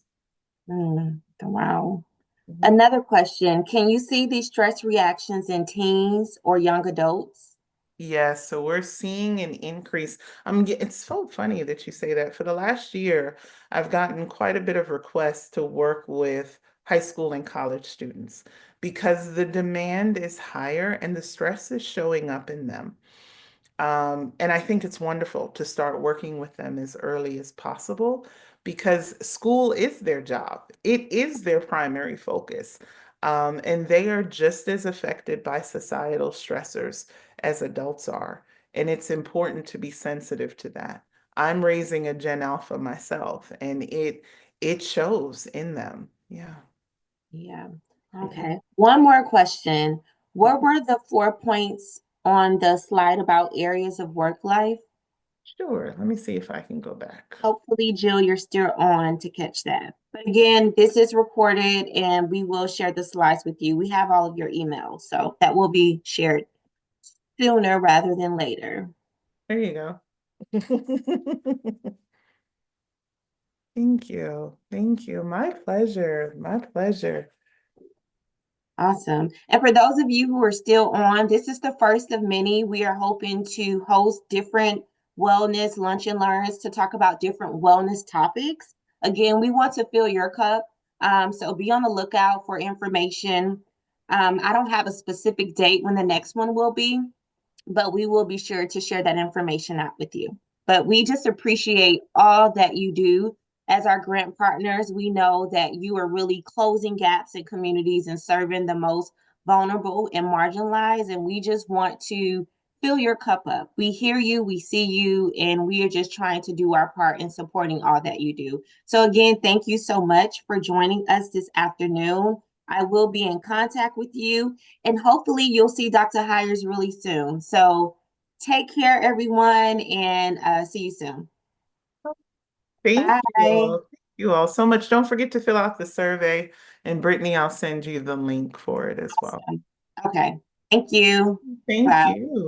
Wow. Mhm. Another question, can you see these stress reactions in teens or young adults? Yes, so we're seeing an increase. It's so funny that you say that. For the last year, I've gotten quite a bit of requests to work with high school and college students because the demand is higher and the stress is showing up in them. And I think it's wonderful to start working with them as early as possible because school is their job. It is their primary focus. And they are just as affected by societal stressors as adults are. And it's important to be sensitive to that. I'm raising a Gen Alpha myself, and it shows in them. Yeah. Yeah. Mhm. Okay. One more question. What were the 4 points on the slide about areas of work life? Sure. Let me see if I can go back. Hopefully, Jill, you're still on to catch that. But again, this is recorded and we will share the slides with you. We have all of your emails, so that will be shared sooner rather than later. There you go. Thank you. Thank you. My pleasure. My pleasure. Awesome. And for those of you who are still on, this is the first of many. We are hoping to host different wellness lunch and learns to talk about different wellness topics. Again, we want to fill your cup. So be on the lookout for information. I don't have a specific date when the next one will be, but we will be sure to share that information out with you. But we just appreciate all that you do as our grant partners. We know that you are really closing gaps in communities and serving the most vulnerable and marginalized. And we just want to fill your cup up. We hear you, we see you, and we are just trying to do our part in supporting all that you do. So, again, thank you so much for joining us this afternoon. I will be in contact with you and hopefully you'll see Dr. Hires really soon. So take care, everyone, and see you soon. Thank Bye. you. you all so much. Don't forget to fill out the survey, and Brittany, I'll send you the link for it as well. Awesome. Okay. Thank you. Thank Bye. you.